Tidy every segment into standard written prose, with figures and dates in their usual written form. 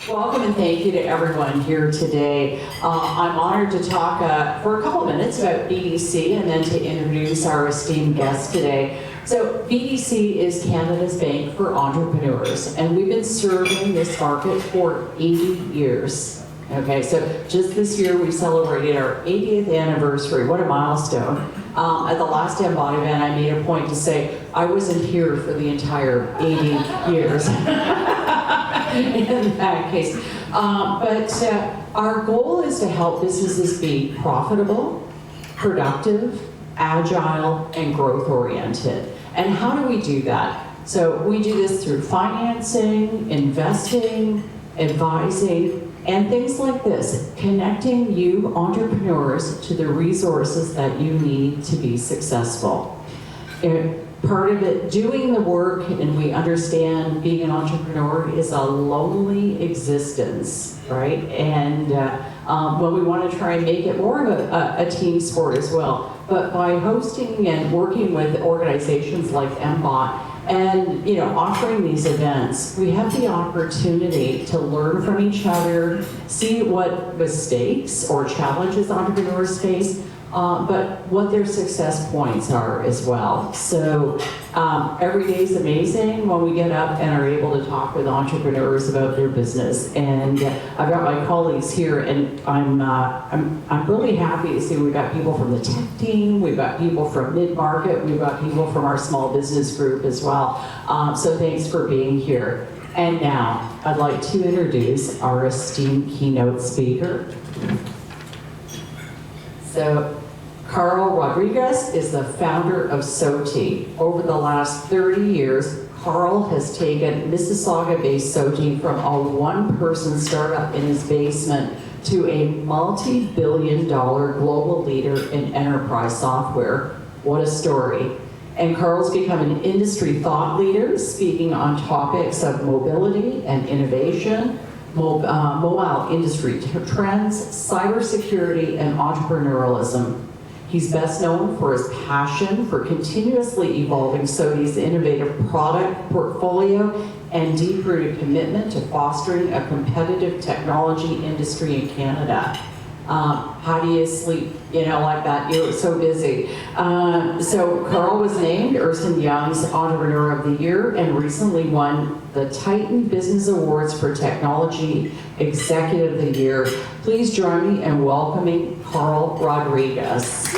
Welcome and thank you to everyone here today. I'm honored to talk for a couple of minutes about BDC and then to introduce our esteemed guest today. So BDC is Canada's Bank for Entrepreneurs, and we've been serving this market for 80 years. Okay, so just this year we celebrated our 80th anniversary. What a milestone. At the last MBOT event, I made a point to say I wasn't here for the entire 80 years. In that case. But our goal is to help businesses be profitable, productive, agile, and growth-oriented. And how do we do that? So we do this through financing, investing, advising, and things like this, connecting you entrepreneurs to the resources that you need to be successful. Part of it, doing the work, and we understand being an entrepreneur is a lonely existence, right? And well, we want to try and make it more of a team sport as well. But by hosting and working with organizations like MBOT and offering these events, we have the opportunity to learn from each other, see what mistakes or challenges entrepreneurs face, but what their success points are as well. So every day is amazing when we get up and are able to talk with entrepreneurs about their business. And I've got my colleagues here, and I'm really happy to see we've got people from the tech team, we've got people from mid-market, we've got people from our small business group as well. So thanks for being here. And now I'd like to introduce our esteemed keynote speaker. So, Carl Rodrigues is the founder of SOTI. Over the last 30 years, Carl has taken Mississauga-based SOTI from a one-person startup in his basement to a multi-billion-dollar global leader in enterprise software. What a story. And Carl's become an industry thought leader, speaking on topics of mobility and innovation, mobile industry trends, cybersecurity, and entrepreneurialism. He's best known for his passion for continuously evolving SOTI's innovative product portfolio and deep-rooted commitment to fostering a competitive technology industry in Canada. How do you sleep, like that? You're so busy. So Carl was named Ernst & Young's Entrepreneur of the Year and recently won the Titan Business Awards for Technology Executive of the Year. Please join me in welcoming Carl Rodrigues.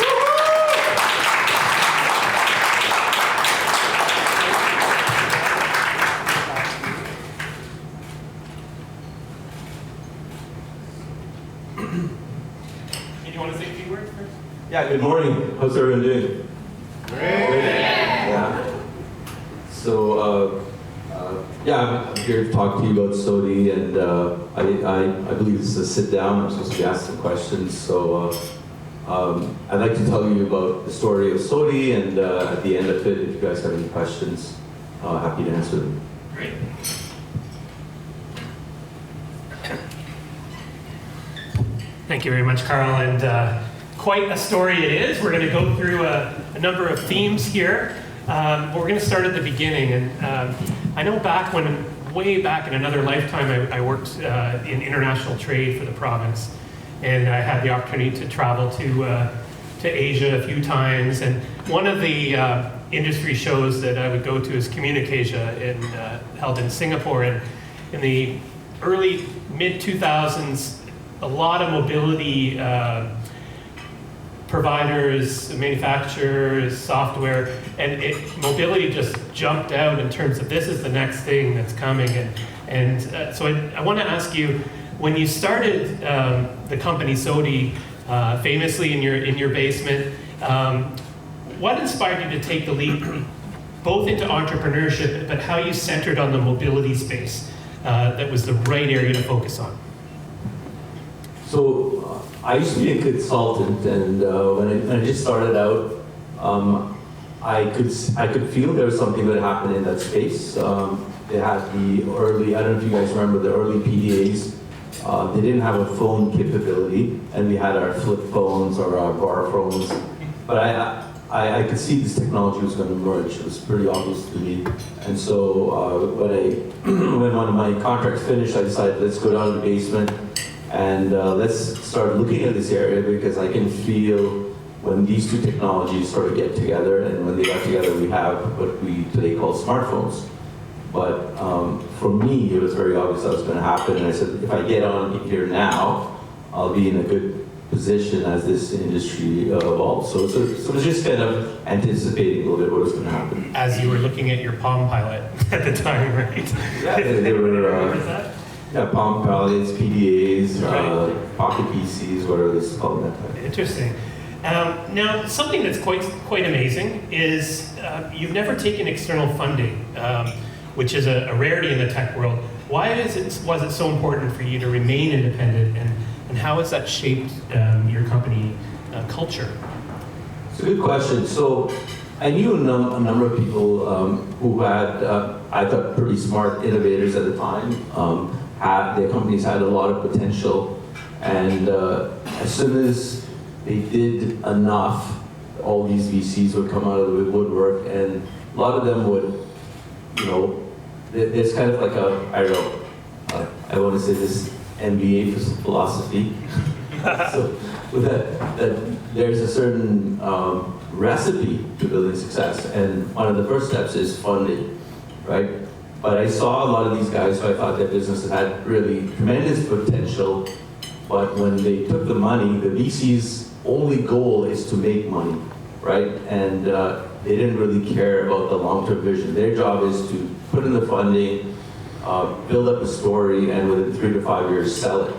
Yeah, good morning. How's everyone doing? Great. Yeah. So, I'm here to talk to you about SOTI, and I believe this is a sit down. I'm supposed to be asked some questions. So, I'd like to tell you about the story of SOTI, and at the end of it, if you guys have any questions, happy to answer them. Great. Thank you very much, Carl, and quite a story it is. We're going to go through a number of themes here. But we're going to start at the beginning. And I know way back in another lifetime, I worked in international trade for the province. And I had the opportunity to travel to Asia a few times. And one of the industry shows that I would go to is Communicasia, held in Singapore. And in the early, mid-2000s, a lot of mobility providers, manufacturers, software, and mobility just jumped out in terms of this is the next thing that's coming. So I want to ask you, when you started the company SOTI, famously in your basement, what inspired you to take the leap both into entrepreneurship, but how you centered on the mobility space that was the right area to focus on? So I used to be a consultant, and when I just started out, I could feel there was something that happened in that space. They had the early, I don't know if you guys remember the early PDAs. They didn't have a phone capability, and we had our flip phones or our bar phones. But I could see this technology was going to emerge. It was pretty obvious to me. And so when one of my contracts finished, I decided, let's go down to the basement and let's start looking at this area, because I can feel when these two technologies sort of get together, and when they got together, we have what we today call smartphones. But for me, it was very obvious that was going to happen. And I said, if I get on here now, I'll be in a good position as this industry evolves. So it was just kind of anticipating a little bit what was going to happen. As you were looking at your Palm Pilot at the time, right? Yeah, they were. What is that? Yeah, Palm Pilots, PDAs, Right. Pocket PCs, whatever this is called at that time. Interesting. Now, something that's quite amazing is you've never taken external funding, which is a rarity in the tech world. Why was it so important for you to remain independent, and how has that shaped your company culture? It's a good question. So I knew a number of people who had, I thought, pretty smart innovators at the time. Their companies had a lot of potential, and as soon as they did enough, all these VCs would come out of the woodwork, and a lot of them would, there's kind of like I don't know, I want to say this MBA philosophy. So that there's a certain recipe to building success, and one of the first steps is funding, right? But I saw a lot of these guys who I thought their businesses had really tremendous potential, but when they took the money, the VC's only goal is to make money, right? And they didn't really care about the long-term vision. Their job is to put in the funding, build up a story, and within 3 to 5 years sell it.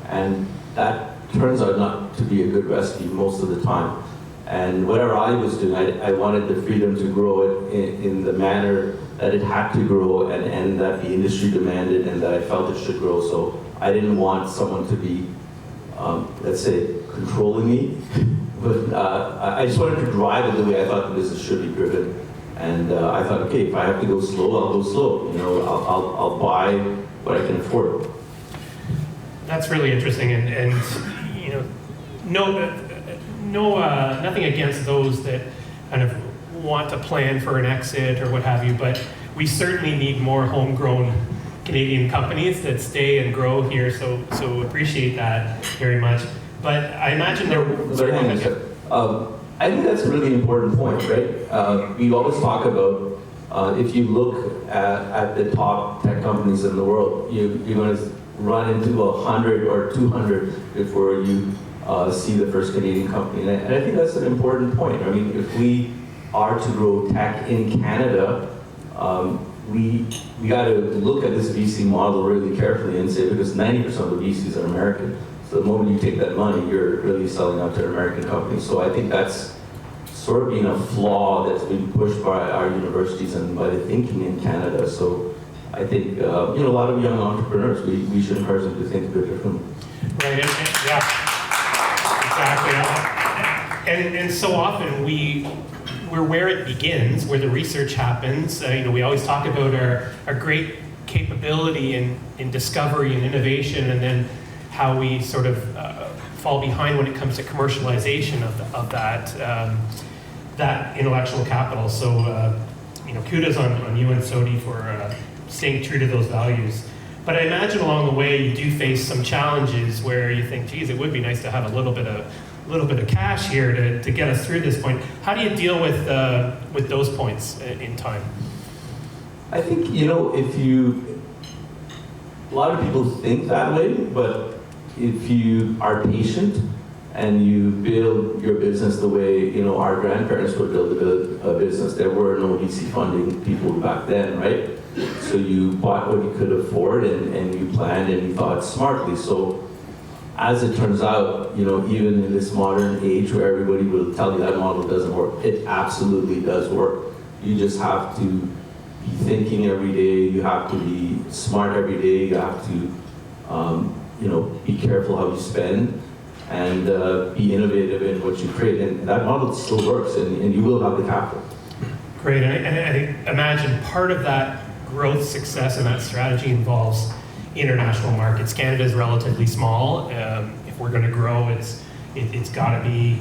And that turns out not to be a good recipe most of the time. And whatever I was doing, I wanted the freedom to grow it in the manner that it had to grow, and that the industry demanded, and that I felt it should grow. So I didn't want someone to be, let's say, controlling me. But I just wanted to drive it the way I thought the business should be driven. And I thought, okay, if I have to go slow, I'll go slow. I'll buy what I can afford. That's really interesting, and nothing against those that kind of want to plan for an exit or what have you, but we certainly need more homegrown Canadian companies that stay and grow here. So appreciate that very much. But I imagine I think that's a really important point, right? We always talk about if you look at the top tech companies in the world, you're going to run into 100 or 200 before you see the first Canadian company. And I think that's an important point. I mean, if we are to grow tech in Canada, we got to look at this VC model really carefully and say, because 90% of the VCs are American. So the moment you take that money, you're really selling out to an American company. So I think that's sort of been a flaw that's been pushed by our universities and by the thinking in Canada. So I think, a lot of young entrepreneurs, we should encourage them to think a bit differently. Right, yeah, exactly. And so often we're where it begins, where the research happens. We always talk about our great capability in discovery and innovation, and then how we sort of fall behind when it comes to commercialization of that intellectual capital. So, kudos on you and SOTI for staying true to those values. But I imagine along the way you do face some challenges where you think, geez, it would be nice to have a little bit of cash here to get us through this point. How do you deal with those points in time? I think, a lot of people think that way, but if you are patient and you build your business the way, our grandparents would build a business, there were no VC funding people back then, right? So you bought what you could afford, and you planned and you thought smartly. So as it turns out, even in this modern age where everybody will tell you that model doesn't work, it absolutely does work. You just have to be thinking every day, you have to be smart every day, you have to be careful how you spend, and be innovative in what you create. And that model still works, and you will have the capital. Great, and I imagine part of that growth success and that strategy involves international markets. Canada is relatively small. If we're going to grow, it's got to be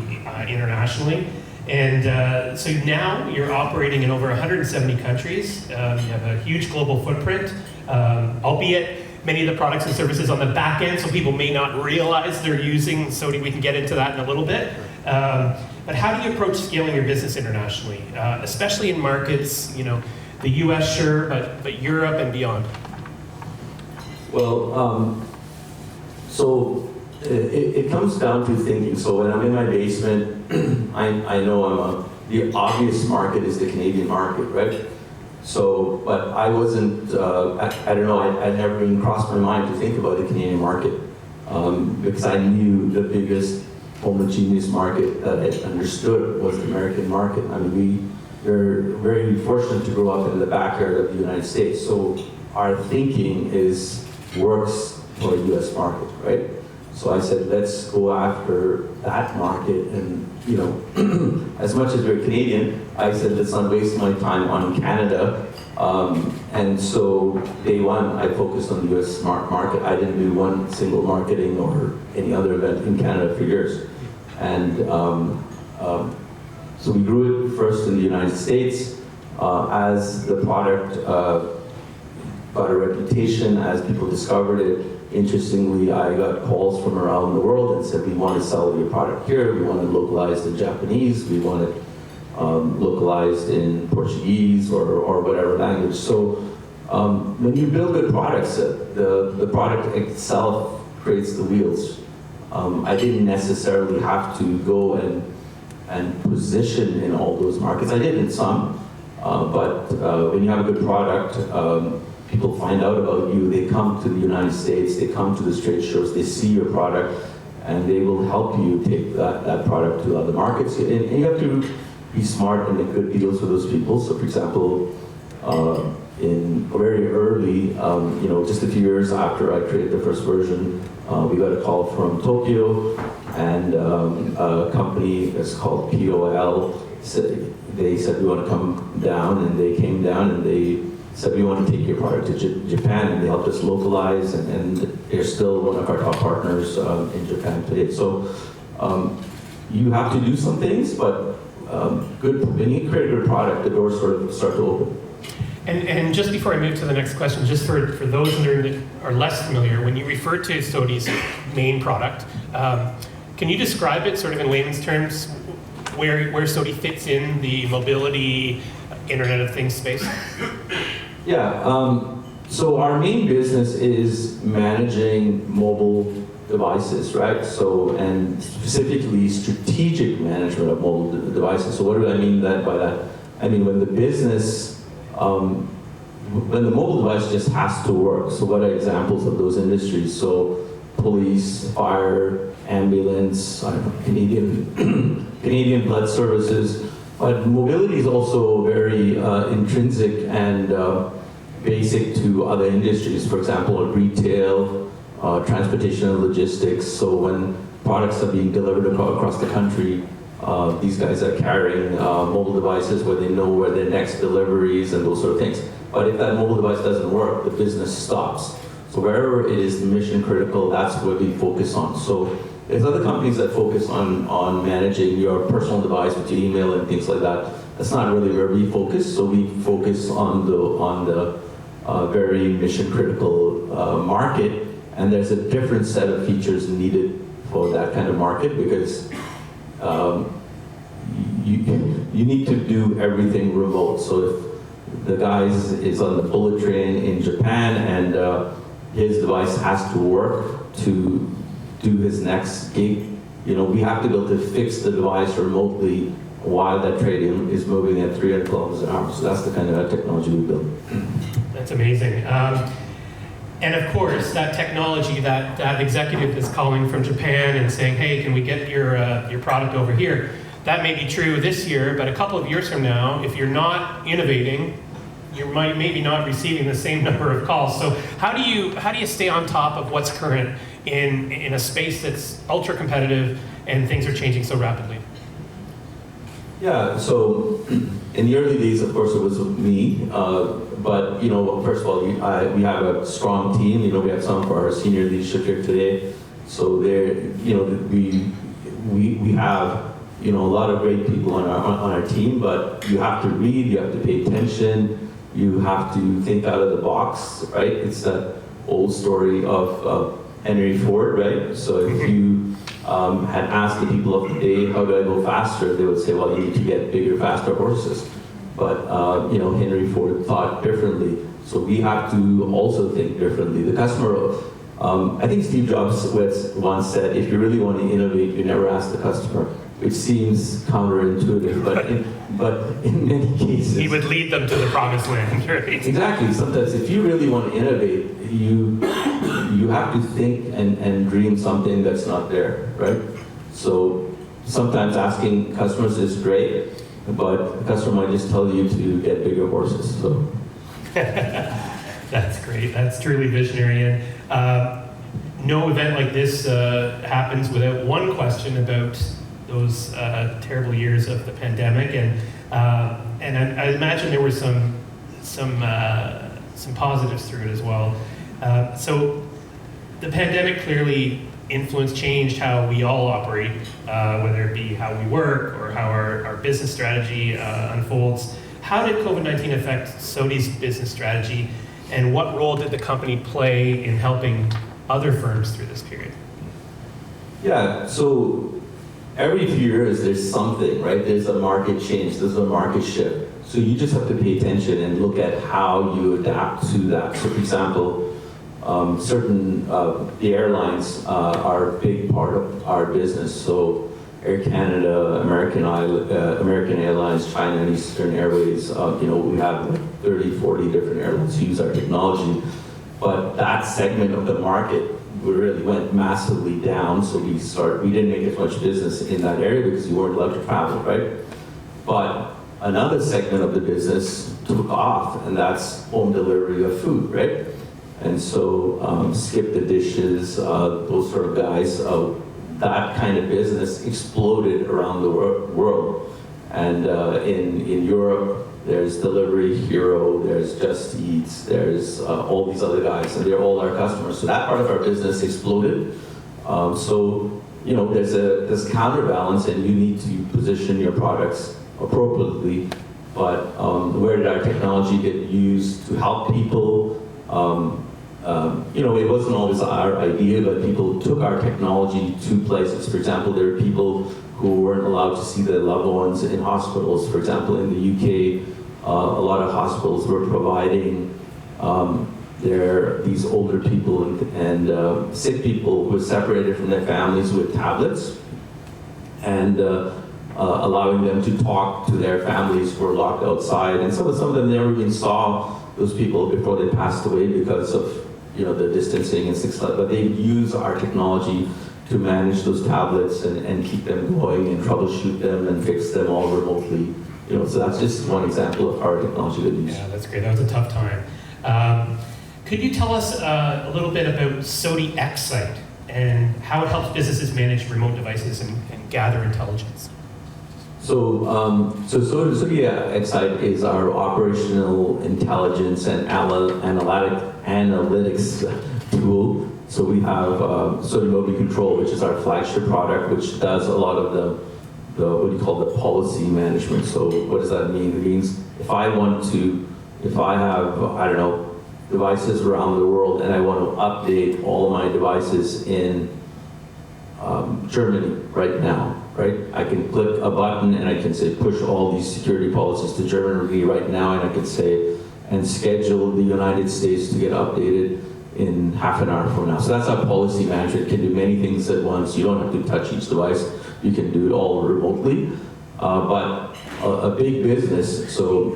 internationally. And so now you're operating in over 170 countries. You have a huge global footprint, albeit many of the products and services on the back end, so people may not realize they're using SOTI. We can get into that in a little bit. But how do you approach scaling your business internationally, especially in markets, the US, sure, but Europe and beyond? Well, so it comes down to thinking. So when I'm in my basement, I know the obvious market is the Canadian market, right? So, but I wasn't, I don't know, I never even crossed my mind to think about the Canadian market because I knew the biggest homogeneous market that I understood was the American market. I mean, we're very fortunate to grow up in the backyard of the United States. So our thinking works for a US market, right? So I said, let's go after that market. And, as much as we're Canadian, I said, let's not waste my time on Canada. And so day one, I focused on the US market. I didn't do one single marketing or any other event in Canada for years. And so we grew it first in the United States. As the product got a reputation, as people discovered it, interestingly, I got calls from around the world and said, we want to sell your product here, we want it localized in Japanese, we want it localized in Portuguese or whatever language. So when you build good products, the product itself creates the wheels. I didn't necessarily have to go and position in all those markets. I did in some, but when you have a good product, people find out about you, they come to the United States, they come to the trade shows, they see your product, and they will help you take that product to other markets. And you have to be smart and make good deals with those people. So for example, in very early, just a few years after I created the first version, we got a call from Tokyo, and a company that's called POL, they said, we want to come down, and they came down and they said, we want to take your product to Japan, and they helped us localize, and they're still one of our top partners in Japan today. So you have to do some things, but when you create a good product, the doors sort of start to open. And just before I move to the next question, just for those that are less familiar, when you refer to SOTI's main product, can you describe it sort of in layman's terms, where SOTI fits in the mobility, Internet of Things space? Yeah, so our main business is managing mobile devices, right? So, and specifically strategic management of mobile devices. So what do I mean by that? I mean, when the business, when the mobile device just has to work. So what are examples of those industries? So police, fire, ambulance, Canadian blood services. But mobility is also very intrinsic and basic to other industries. For example, retail, transportation and logistics. So when products are being delivered across the country, these guys are carrying mobile devices where they know where their next deliveries and those sort of things. But if that mobile device doesn't work, the business stops. So wherever it is mission critical, that's what we focus on. So there's other companies that focus on managing your personal device with your email and things like that. That's not really where we focus. So we focus on the very mission critical market, and there's a different set of features needed for that kind of market because you need to do everything remote. So if the guy is on the bullet train in Japan and his device has to work to do his next gig, we have to be able to fix the device remotely while that train is moving at 300 kilometers an hour. So that's the kind of technology we build. That's amazing. And of course, that technology, that executive is calling from Japan and saying, hey, can we get your product over here? That may be true this year, but a couple of years from now, if you're not innovating, you maybe not receiving the same number of calls. So how do you stay on top of what's current in a space that's ultra competitive and things are changing so rapidly? Yeah, so in the early days, of course, it was me. But first of all, we have a strong team. We have some of our senior leadership here today. So there, we have a lot of great people on our team, but you have to read, you have to pay attention, you have to think out of the box, right? It's that old story of Henry Ford, right? So if you had asked the people of the day, how do I go faster? They would say, well, you need to get bigger, faster horses. But Henry Ford thought differently. So we have to also think differently. The customer, I think Steve Jobs once said, if you really want to innovate, you never ask the customer, which seems counterintuitive, but in many cases... He would lead them to the promised land, right? Exactly. Sometimes if you really want to innovate, you have to think and dream something that's not there, right? So sometimes asking customers is great, but the customer might just tell you to get bigger horses. So. That's great. That's truly visionary. And no event like this happens without one question about those terrible years of the pandemic. And I imagine there were some positives through it as well. So the pandemic clearly influenced, changed how we all operate, whether it be how we work or how our business strategy unfolds. How did COVID-19 affect SOTI's business strategy, and what role did the company play in helping other firms through this period? Yeah, so every few years there's something, right? There's a market change, there's a market shift. So you just have to pay attention and look at how you adapt to that. So for example, the airlines are a big part of our business. So Air Canada, American Airlines, China and Eastern Airways, we have 30, 40 different airlines use our technology. But that segment of the market really went massively down, so we didn't make as much business in that area because you weren't allowed to travel, right? But another segment of the business took off, and that's home delivery of food, right? And so Skip the Dishes, those sort of guys, that kind of business exploded around the world. And in Europe, there's Delivery Hero, there's Just Eats, there's all these other guys, and they're all our customers. So that part of our business exploded. There's this counterbalance, and you need to position your products appropriately. But where did our technology get used to help people? It wasn't always our idea, but people took our technology to places. For example, there are people who weren't allowed to see their loved ones in hospitals. For example, in the UK, a lot of hospitals were providing these older people and sick people who were separated from their families with tablets, and allowing them to talk to their families who were locked outside. And some of them never even saw those people before they passed away because of the distancing and things like that. But they use our technology to manage those tablets and keep them going and troubleshoot them and fix them all remotely. So that's just one example of our technology that we use. Yeah, that's great. That was a tough time. Could you tell us a little bit about SOTI X-Site and how it helps businesses manage remote devices and gather intelligence? So SOTI X-Site is our operational intelligence and analytics tool. So we have SOTI Mobility Control, which is our flagship product, which does a lot of the what you call the policy management. So what does that mean? It means if I have, devices around the world and I want to update all of my devices in Germany right now, right? I can click a button and I can say push all these security policies to Germany right now, and I can say and schedule the United States to get updated in half an hour from now. So that's how policy management. It can do many things at once. You don't have to touch each device. You can do it all remotely. But a big business, so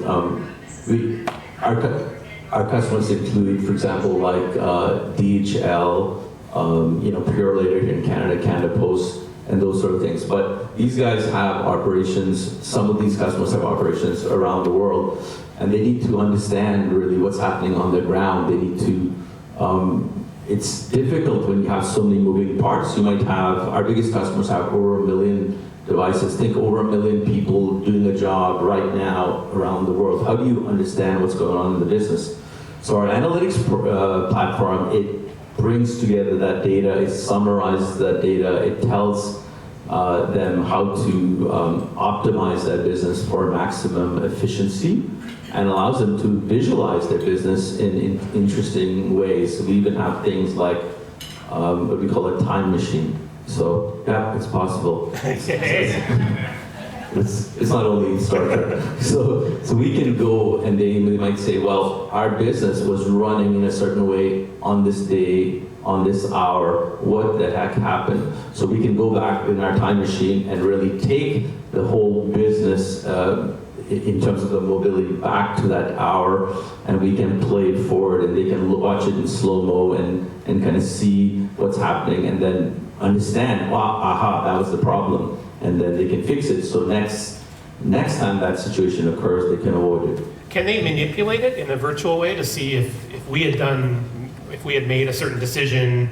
our customers include, for example, like DHL, Purolator here in Canada, Canada Post, and those sort of things. But these guys have operations, some of these customers have operations around the world, and they need to understand really what's happening on the ground. They need to, it's difficult when you have so many moving parts. You might have, our biggest customers have over 1 million devices. Think over 1 million people doing a job right now around the world. How do you understand what's going on in the business? So our analytics platform, it brings together that data, it summarizes that data, it tells them how to optimize that business for maximum efficiency, and allows them to visualize their business in interesting ways. So we even have things like what we call a time machine. So yeah, it's possible. It's not only Star Trek. So we can go and they might say, well, our business was running in a certain way on this day, on this hour, what the heck happened? So we can go back in our time machine and really take the whole business in terms of the mobility back to that hour, and we can play it forward, and they can watch it in slow-mo and kind of see what's happening, and then understand, wow, aha, that was the problem, and then they can fix it. So next time that situation occurs, they can avoid it. Can they manipulate it in a virtual way to see if we had made a certain decision,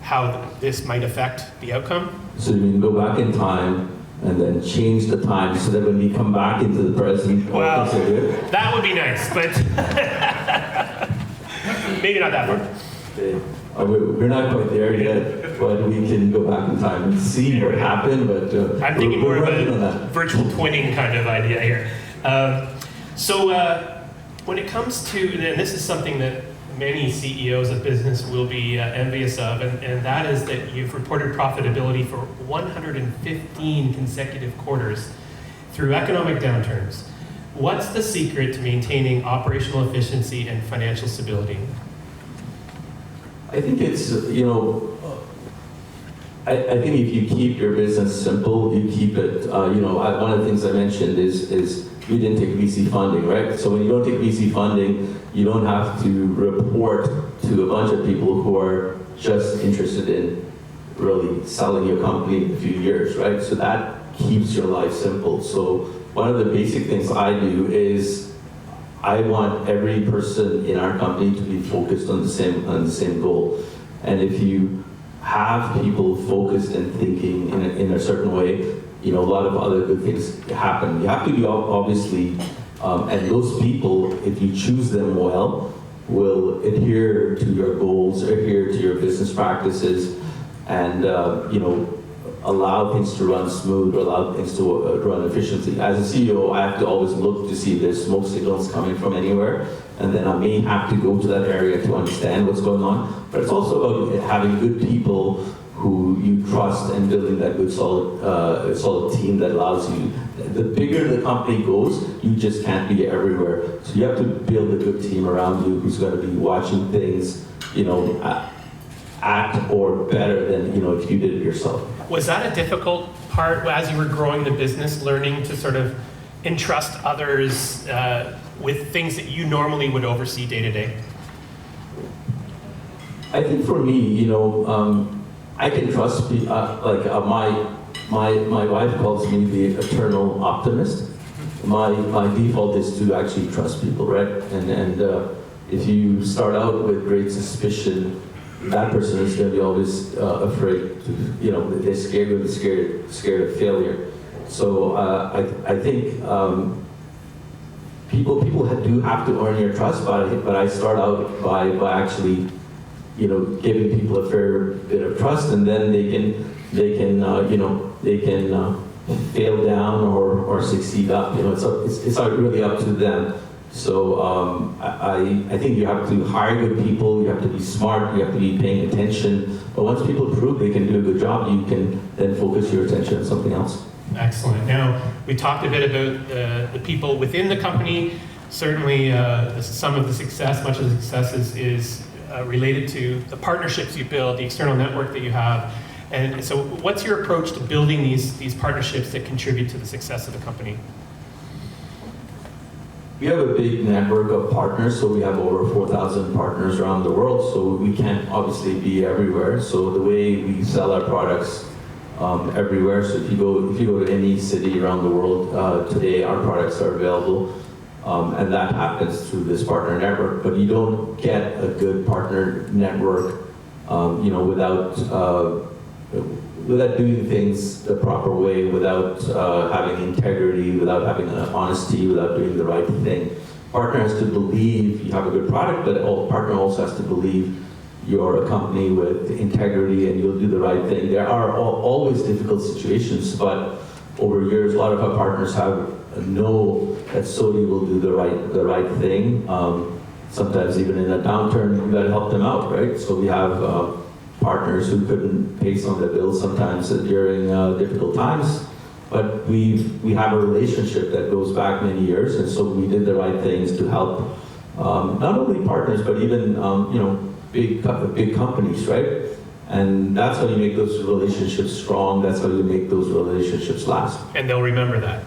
how this might affect the outcome? So you can go back in time and then change the time so that when we come back into the present, well, things are good. That would be nice, but maybe not that far. Okay. We're not quite there yet, but we can go back in time and see what happened. But I'm thinking more of working on a that. virtual twinning kind of idea here. So when it comes to, and this is something that many CEOs of business will be envious of, and that is that you've reported profitability for 115 consecutive quarters through economic downturns. What's the secret to maintaining operational efficiency and financial stability? I think it's, I think if you keep your business simple, you keep it, one of the things I mentioned is you didn't take VC funding, right? So when you don't take VC funding, you don't have to report to a bunch of people who are just interested in really selling your company in a few years, right? So that keeps your life simple. So one of the basic things I do is I want every person in our company to be focused on the same goal. And if you have people focused and thinking in a certain way, a lot of other good things happen. You have to be obviously, and those people, if you choose them well, will adhere to your goals, adhere to your business practices, and allow things to run smooth, or allow things to run efficiently. As a CEO, I have to always look to see if there's smoke signals coming from anywhere, and then I may have to go to that area to understand what's going on. But it's also about having good people who you trust and building that good solid team that allows you. The bigger the company goes, you just can't be everywhere. So you have to build a good team around you who's going to be watching things, act or better than if you did it yourself. Was that a difficult part as you were growing the business, learning to sort of entrust others with things that you normally would oversee day to day? I think for me, I can trust people. My wife calls me the eternal optimist. My default is to actually trust people, right? And if you start out with great suspicion, that person is going to be always afraid to, they're scared of failure. So I think people do have to earn your trust, but I start out by actually, giving people a fair bit of trust, and then they can fail down or succeed up. It's really up to them. So I think you have to hire good people, you have to be smart, you have to be paying attention. But once people prove they can do a good job, you can then focus your attention on something else. Excellent. Now, we talked a bit about the people within the company. Certainly, some of the success, much of the success is related to the partnerships you build, the external network that you have. And so what's your approach to building these partnerships that contribute to the success of the company? We have a big network of partners, so we have over 4,000 partners around the world, so we can't obviously be everywhere. So the way we sell our products everywhere, so if you go to any city around the world today, our products are available, and that happens through this partner network. But you don't get a good partner network, without doing things the proper way, without having integrity, without having honesty, without doing the right thing. Partner has to believe you have a good product, but partner also has to believe you're a company with integrity and you'll do the right thing. There are always difficult situations, but over years, a lot of our partners know that SOTI will do the right thing. Sometimes even in a downturn, we've got to help them out, right? So we have partners who couldn't pay some of their bills sometimes during difficult times, but we have a relationship that goes back many years, and so we did the right things to help not only partners, but even big companies, right? And that's how you make those relationships strong. That's how you make those relationships last. And they'll remember that.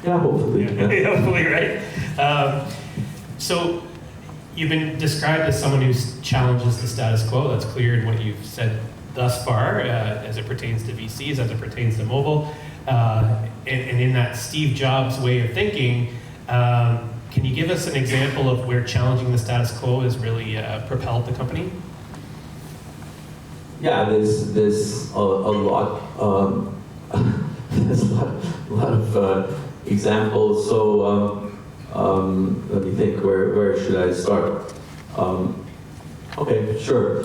Yeah, hopefully. Yeah. Hopefully, right? So you've been described as someone who challenges the status quo. That's clear in what you've said thus far, as it pertains to VCs, as it pertains to mobile. And in that Steve Jobs way of thinking, can you give us an example of where challenging the status quo has really propelled the company? Yeah, there's a lot. There's a lot of examples. So let me think. Where should I start? Okay, sure.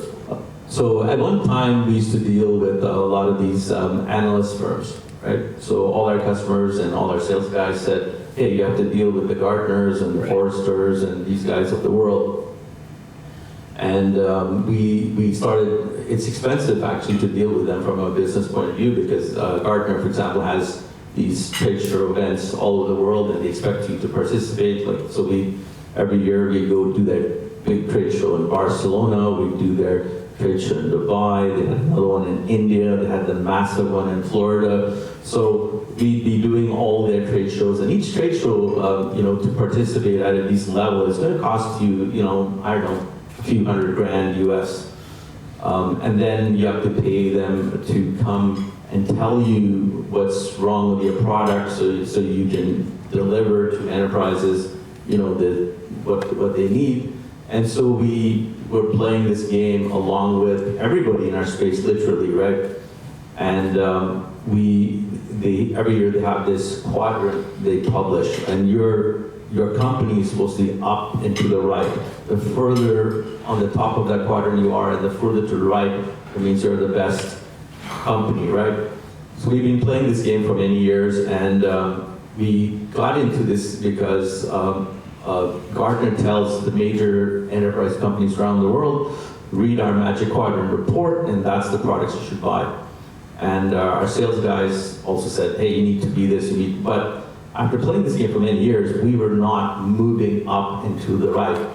So at one time, we used to deal with a lot of these analyst firms, right? So all our customers and all our sales guys said, hey, you have to deal with the Gartners and the Forresters and these guys of the world. And we started, it's expensive actually to deal with them from a business point of view, because Gartner, for example, has these trade show events all over the world and they expect you to participate. Like, so every year we go do their big trade show in Barcelona, we do their trade show in Dubai, they had another one in India, they had the massive one in Florida. So we'd be doing all their trade shows, and each trade show, to participate at a decent level is going to cost you, I don't know, a few $100,000 US. And then you have to pay them to come and tell you what's wrong with your product, so you can deliver to enterprises, what they need. And so we were playing this game along with everybody in our space, literally, right? And every year they have this quadrant they publish, and your company is supposed to be up and to the right. The further on the top of that quadrant you are, and the further to the right, it means you're the best company, right? So we've been playing this game for many years, and we got into this because Gartner tells the major enterprise companies around the world, read our Magic Quadrant report, and that's the products you should buy. And our sales guys also said, hey, you need to be this, but after playing this game for many years, we were not moving up and to the right.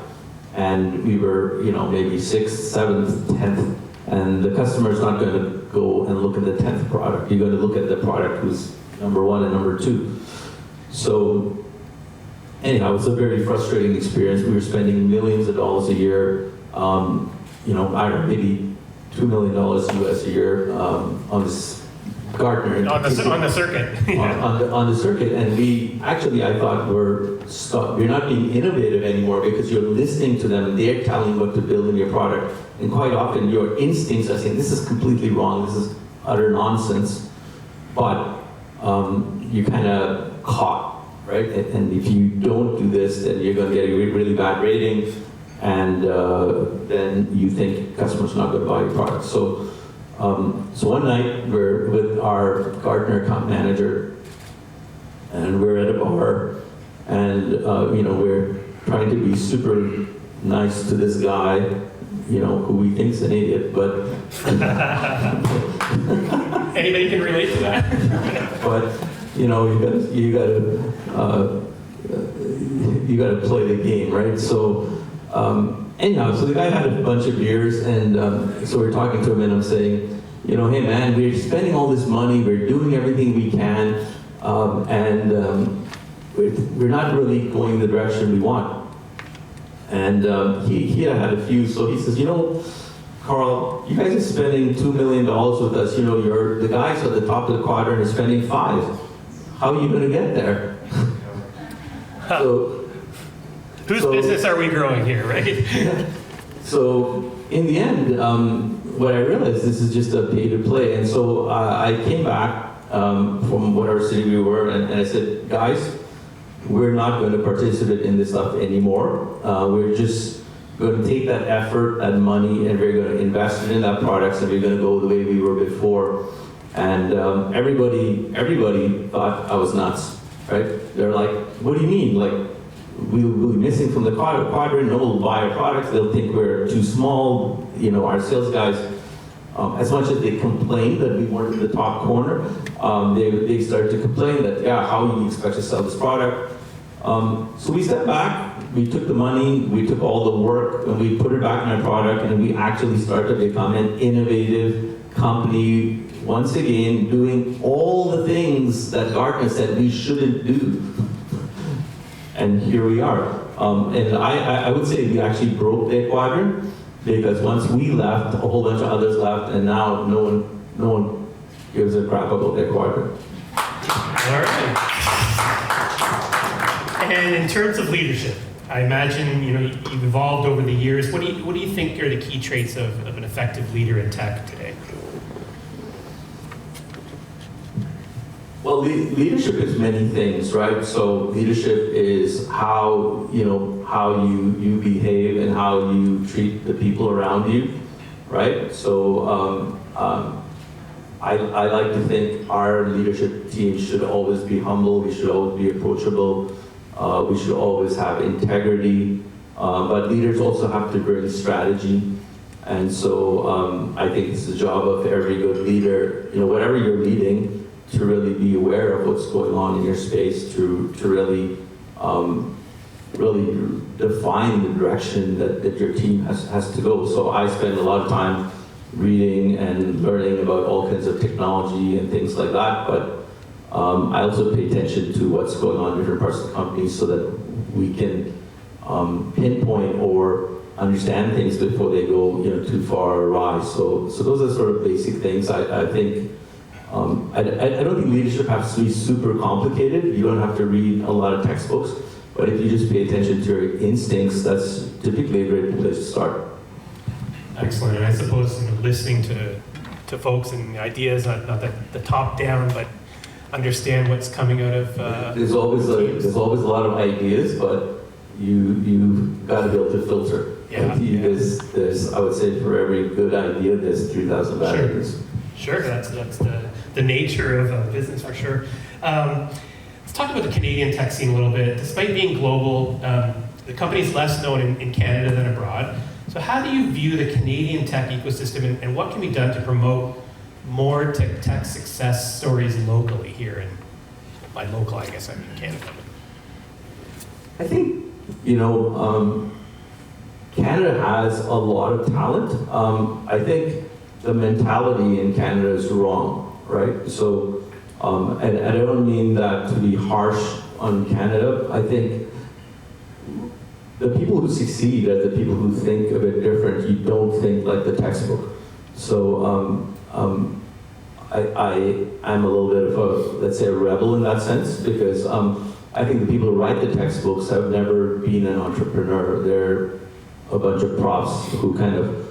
And we were, maybe 6th, 7th, 10th, and the customer's not going to go and look at the 10th product. You're going to look at the product who's number 1 and number 2. So anyhow, it was a very frustrating experience. We were spending millions of dollars a year, I don't know, maybe $2 million US a year on this Gartner. On the circuit. on the circuit, and I thought you're not being innovative anymore, because you're listening to them and they're telling you what to build in your product. And quite often your instincts are saying, this is completely wrong, this is utter nonsense. But you're kind of caught, right? And if you don't do this, then you're going to get a really bad rating, and then you think customers are not going to buy your product. So one night we're with our Gartner account manager, and we're at a bar, and we're trying to be super nice to this guy, who we think's an idiot, but anybody can relate to that. But you gotta play the game, right? So anyhow, so the guy had a bunch of beers, and so we're talking to him, and I'm saying, hey man, we're spending all this money, we're doing everything we can, and we're not really going in the direction we want. And he had a few, so he says, Carl, you guys are spending $2 million with us. The guys at the top of the quadrant are spending $5 million. How are you going to get there? Whose business are we growing here, right? Yeah. So in the end, what I realized, this is just a pay to play. And so I came back from whatever city we were, and I said, guys, we're not going to participate in this stuff anymore. We're just we're going to take that effort, that money, and we're going to invest it in that product, and we're going to go the way we were before. And everybody thought I was nuts, right? They're like, what do you mean? Like, we'll be missing from the quadrant, no one will buy our products, they'll think we're too small, our sales guys, as much as they complained that we weren't in the top corner, they started to complain that, how do you expect to sell this product? So we stepped back, we took the money, we took all the work, and we put it back in our product, and we actually started to become an innovative company, once again, doing all the things that Gartner said we shouldn't do. And here we are. And I would say we actually broke the quadrant, because once we left, a whole bunch of others left, and now no one gives a crap about their quadrant. All right. And in terms of leadership, I imagine you've evolved over the years. What do you think are the key traits of an effective leader in tech today? Well, leadership is many things, right? So leadership is how you behave and how you treat the people around you, right? So I like to think our leadership team should always be humble. We should always be approachable. We should always have integrity. But leaders also have to bring strategy. And so I think it's the job of every good leader, whatever you're leading, to really be aware of what's going on in your space, to really define the direction that your team has to go. So I spend a lot of time reading and learning about all kinds of technology and things like that, but I also pay attention to what's going on in different parts of the company so that we can pinpoint or understand things before they go too far awry. So those are sort of basic things. I think I don't think leadership has to be super complicated. You don't have to read a lot of textbooks, but if you just pay attention to your instincts, that's typically a great place to start. Excellent. And I suppose listening to folks and ideas, not the top down, but understand what's coming out of there's always a lot of ideas, but you got to be able to filter. Yeah. There's I would say for every good idea, there's 3,000 bad ideas. Sure, that's the nature of a business for sure. Let's talk about the Canadian tech scene a little bit. Despite being global, the company's less known in Canada than abroad. So how do you view the Canadian tech ecosystem, and what can be done to promote more tech success stories locally here? And by local, I guess I mean Canada. I think, Canada has a lot of talent. I think the mentality in Canada is wrong, right? So, and I don't mean that to be harsh on Canada. I think the people who succeed are the people who think a bit different. You don't think like the textbook. So I'm a little bit of a, let's say, a rebel in that sense, because I think the people who write the textbooks have never been an entrepreneur. They're a bunch of profs who kind of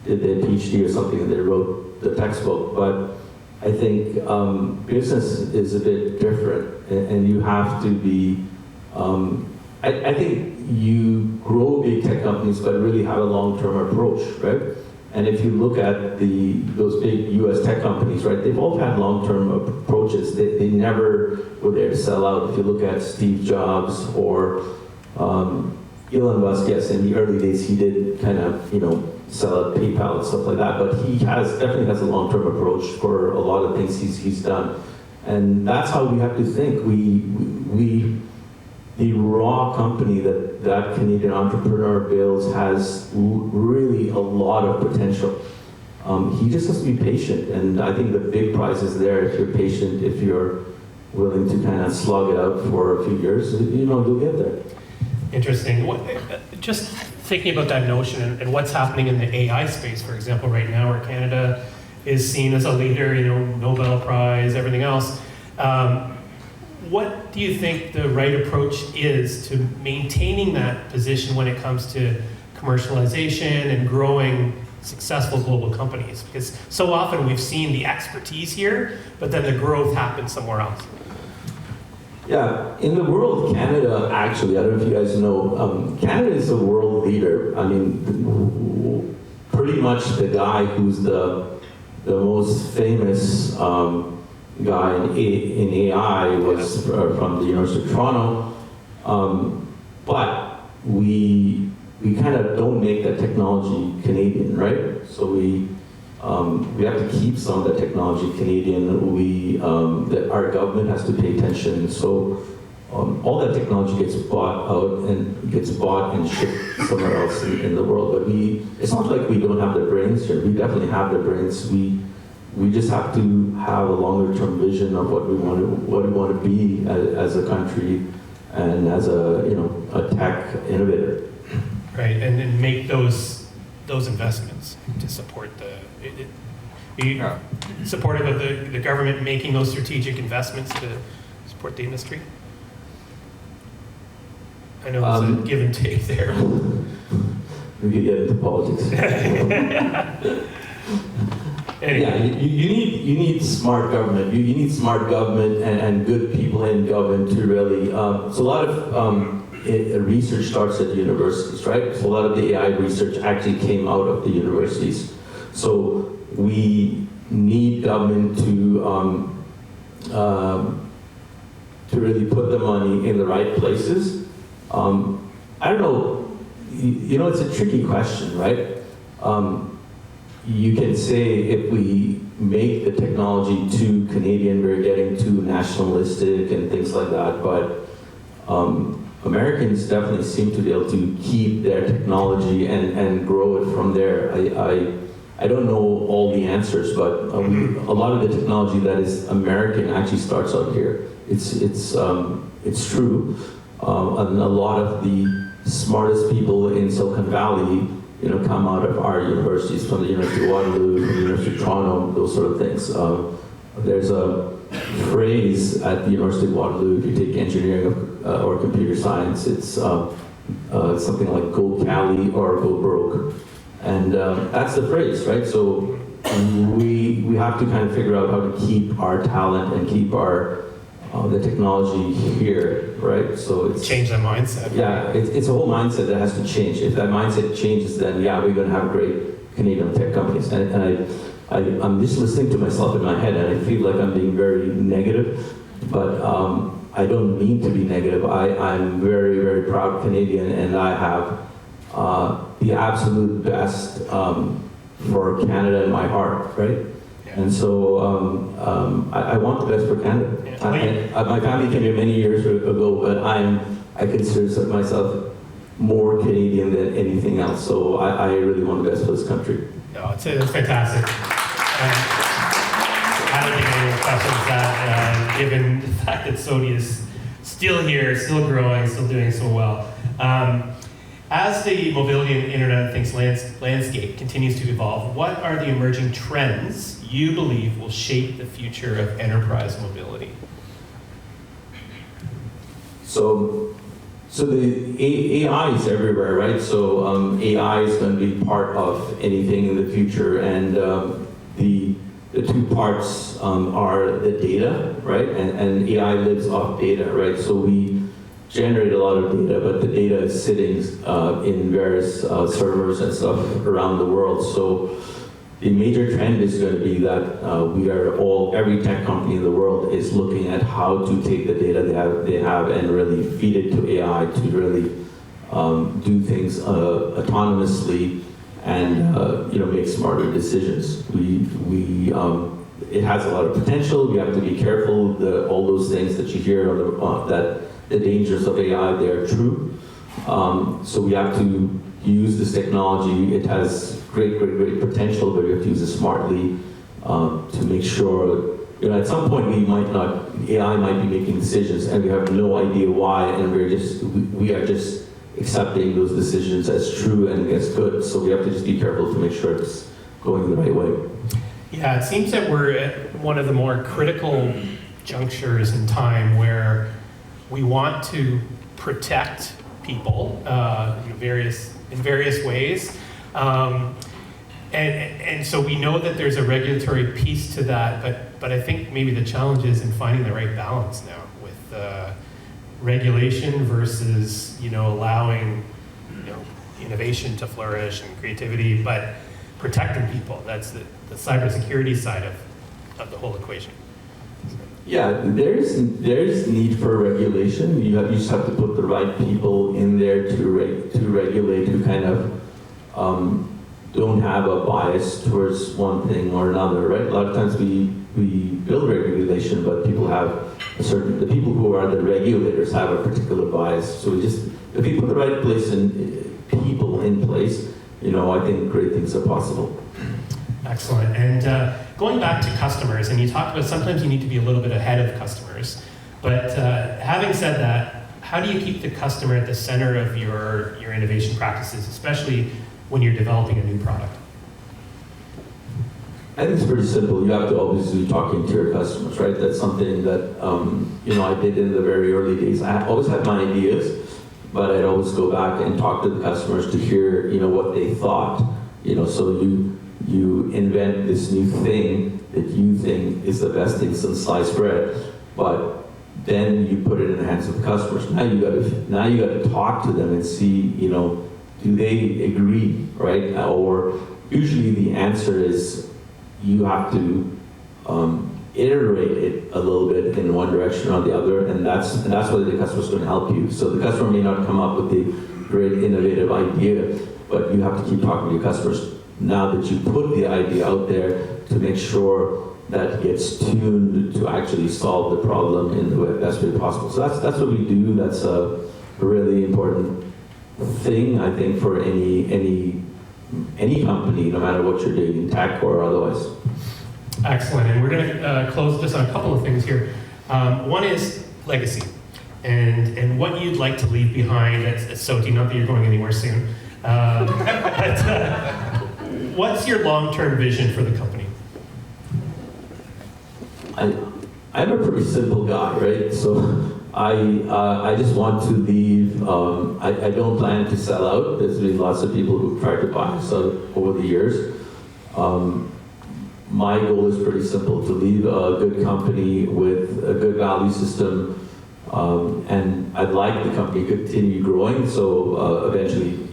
did their PhD or something and they wrote the textbook. But I think business is a bit different, and you have to be, I think you grow big tech companies but really have a long-term approach, right? And if you look at those big US tech companies, right, they've all had long-term approaches. They never were there to sell out. If you look at Steve Jobs or Elon Musk, yes, in the early days he did kind of, sell out PayPal and stuff like that, but he definitely has a long-term approach for a lot of things he's done. And that's how we have to think. The raw company that Canadian entrepreneur builds has really a lot of potential. He just has to be patient, and I think the big prize is there if you're patient, if you're willing to kind of slog it out for a few years, you'll get there. Interesting. Just thinking about that notion and what's happening in the AI space, for example, right now, where Canada is seen as a leader, Nobel Prize, everything else. What do you think the right approach is to maintaining that position when it comes to commercialization and growing successful global companies? Because so often we've seen the expertise here, but then the growth happens somewhere else. Yeah, in the world, Canada actually, I don't know if you guys know, Canada is a world leader. I mean, pretty much the guy who's the most famous guy in AI was from the University of Toronto. But we kind of don't make that technology Canadian, right? So we have to keep some of that technology Canadian. Our government has to pay attention. So all that technology gets bought out and gets bought and shipped somewhere else in the world. But it's not like we don't have the brains here. We definitely have the brains. We just have to have a longer term vision of what we want to be as a country and as a tech innovator. Right, and then make those investments to support be supportive of the government making those strategic investments to support the industry. I know there's a give and take there. We could get into politics. Anyway. Yeah, you need smart government. You need smart government and good people in government to really. So a lot of research starts at universities, right? So a lot of the AI research actually came out of the universities. So we need government to really put the money in the right places. I don't know. It's a tricky question, right? You can say if we make the technology too Canadian, we're getting too nationalistic and things like that, but Americans definitely seem to be able to keep their technology and grow it from there. I don't know all the answers, but a lot of the technology that is American actually starts out here. It's true. And a lot of the smartest people in Silicon Valley come out of our universities, from the University of Waterloo, from the University of Toronto, those sort of things. There's a phrase at the University of Waterloo, if you take engineering or computer science, it's something like go Cali or go broke. And that's the phrase, right? So we have to kind of figure out how to keep our talent and keep the technology here, right? So it's change that mindset. Yeah, it's a whole mindset that has to change. If that mindset changes, then yeah, we're going to have great Canadian tech companies. And I'm just listening to myself in my head, and I feel like I'm being very negative, but I don't mean to be negative. I'm very, very proud Canadian, and I have the absolute best for Canada in my heart, right? And so I want the best for Canada. Yeah. My family came here many years ago, but I consider myself more Canadian than anything else. So I really want the best for this country. No, it's fantastic. I don't think anyone questions that, given the fact that SOTI is still here, still growing, still doing so well. As the mobility and Internet of Things landscape continues to evolve, what are the emerging trends you believe will shape the future of enterprise mobility? So the AI is everywhere, right? So AI is going to be part of anything in the future, and the two parts are the data, right? And AI lives off data, right? So we generate a lot of data, but the data is sitting in various servers and stuff around the world. So the major trend is going to be that every tech company in the world is looking at how to take the data they have and really feed it to AI to really do things autonomously and make smarter decisions. It has a lot of potential. We have to be careful. All those things that you hear that the dangers of AI, they are true. So we have to use this technology. It has great potential, but we have to use it smartly to make sure, at some point AI might be making decisions and we have no idea why, and we are just accepting those decisions as true and as good. So we have to just be careful to make sure it's going the right way. Yeah, it seems that we're at one of the more critical junctures in time where we want to protect people in various ways. And so we know that there's a regulatory piece to that, but I think maybe the challenge is in finding the right balance now with regulation versus, allowing, innovation to flourish and creativity, but protecting people. That's the cybersecurity side of the whole equation. Yeah, there's need for regulation. You just have to put the right people in there to regulate, who kind of don't have a bias towards one thing or another, right? A lot of times we build regulation, but people have the people who are the regulators have a particular bias. So if we put the right people in place, I think great things are possible. Excellent. And going back to customers, and you talked about sometimes you need to be a little bit ahead of customers, but having said that, how do you keep the customer at the center of your innovation practices, especially when you're developing a new product? I think it's pretty simple. You have to always be talking to your customers, right? That's something that I did in the very early days. I always had my ideas, but I'd always go back and talk to the customers to hear, what they thought. So you invent this new thing that you think is the best thing since sliced bread, but then you put it in the hands of the customers. Now you got to talk to them and see, do they agree, right? Or usually the answer is you have to iterate it a little bit in one direction or the other, and that's where the customer's going to help you. So the customer may not come up with the great innovative idea, but you have to keep talking to your customers now that you put the idea out there to make sure that it gets tuned to actually solve the problem in the best way possible. So that's what we do. That's a really important thing, I think, for any company, no matter what you're doing, in tech or otherwise. Excellent. And we're going to close just on a couple of things here. One is legacy and what you'd like to leave behind at SOTI, not that you're going anywhere soon. But what's your long-term vision for the company? I'm a pretty simple guy, right? So I just want to leave. I don't plan to sell out. There's been lots of people who've tried to buy us out over the years. My goal is pretty simple: to leave a good company with a good value system, and I'd like the company to continue growing. So eventually,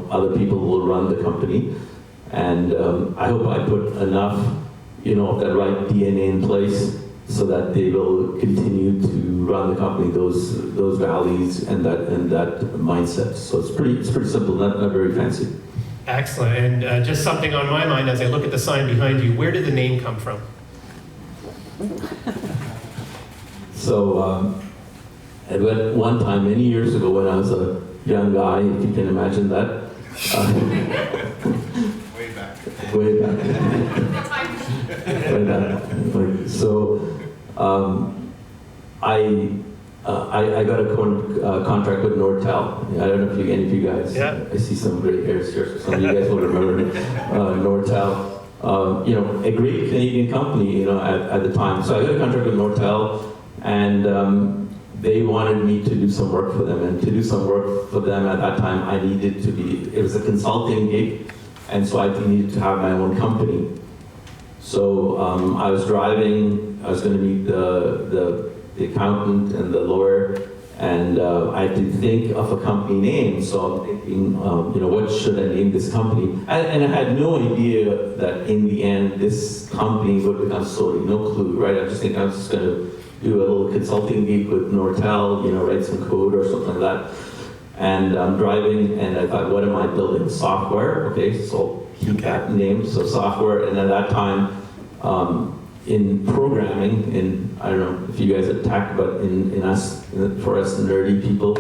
other people will run the company, and I hope I put enough, of that right DNA in place, so that they will continue to run the company, those values and that mindset. So it's pretty simple, not very fancy. Excellent. And just something on my mind as I look at the sign behind you, where did the name come from? So at one time, many years ago, when I was a young guy, if you can imagine that. Way back. So I got a contract with Nortel. I don't know if any of you guys. Yeah. I see some gray hairs here. So some of you guys will remember Nortel. A great Canadian company. At the time. So I got a contract with Nortel, and they wanted me to do some work for them. And to do some work for them at that time, I needed to be. It was a consulting gig. And so I needed to have my own company. So I was driving, I was going to meet the accountant and the lawyer, and I had to think of a company name. So I'm thinking, what should I name this company? And I had no idea that in the end, this company would become SOTI, no clue, right? I'm just thinking I was just going to do a little consulting gig with Nortel, write some code or something like that. And I'm driving, and I thought, what am I building? Software? Okay, so I'll keep that name, so software. And at that time, in programming, I don't know if you guys are tech, but for us nerdy people,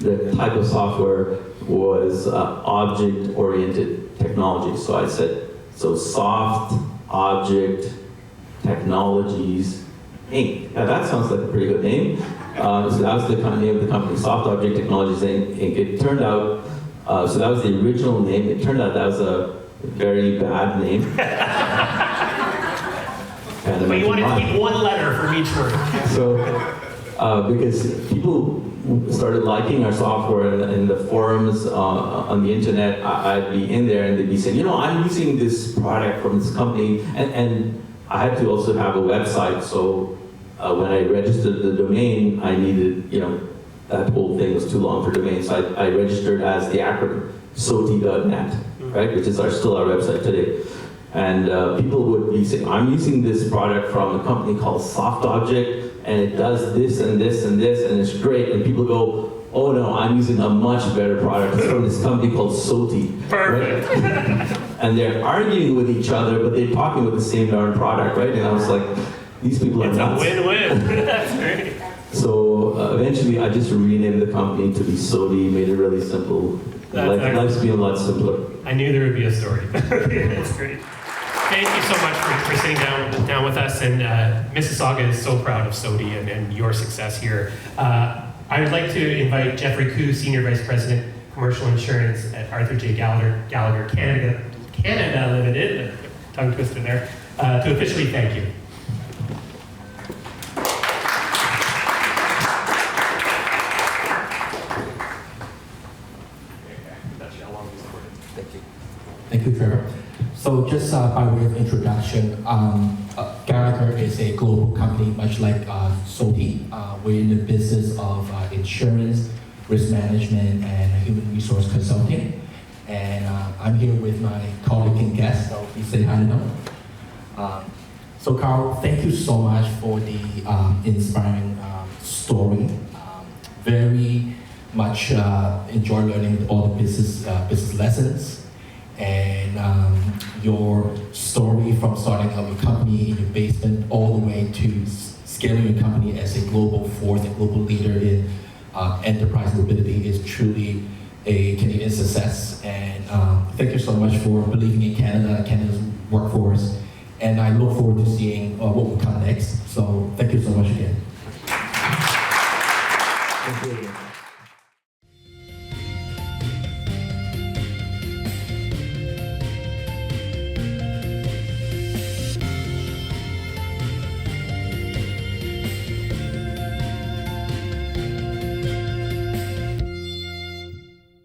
the type of software was object-oriented technology. So I said, soft object technologies Inc. Now that sounds like a pretty good name. So that was the name of the company, Soft Object Technologies Inc. It turned out, so that was the original name. It turned out that was a very bad name. But you wanted to keep one letter from each word. because people started liking our software in the forums on the internet. I'd be in there and they'd be saying, I'm using this product from this company, and I had to also have a website. So when I registered the domain, I needed, that whole thing was too long for domain. So I registered as the acronym SOTI.net, right, which is still our website today. And people would be saying, I'm using this product from a company called SoftObject, and it does this and this and this, and it's great. And people go, oh no, I'm using a much better product. It's from this company called SOTI. Perfect. Right? And they're arguing with each other, but they're talking with the same darn product, right? And I was like, these people are nuts. It's a win-win. That's great. So eventually I just renamed the company to be SOTI, made it really simple. Life's been a lot simpler. I knew there would be a story. That's great. Thank you so much for sitting down with us, and Mississauga is so proud of SOTI and your success here. I would like to invite Jeffrey Koo, Senior Vice President, Commercial Insurance at Arthur J. Gallagher Canada Limited, tongue twister there, to officially thank you. Thank you, Trevor. So just by way of introduction, Gallagher is a global company, much like SOTI. We're in the business of insurance, risk management, and human resource consulting. And I'm here with my colleague and guest, so please say hi to them. So Carl, thank you so much for the inspiring story. Very much enjoy learning all the business lessons. And your story from starting out your company in your basement all the way to scaling your company as a global force, a global leader in enterprise mobility is truly a Canadian success. And thank you so much for believing in Canada's workforce. And I look forward to seeing what will come next. So thank you so much again. Thank you.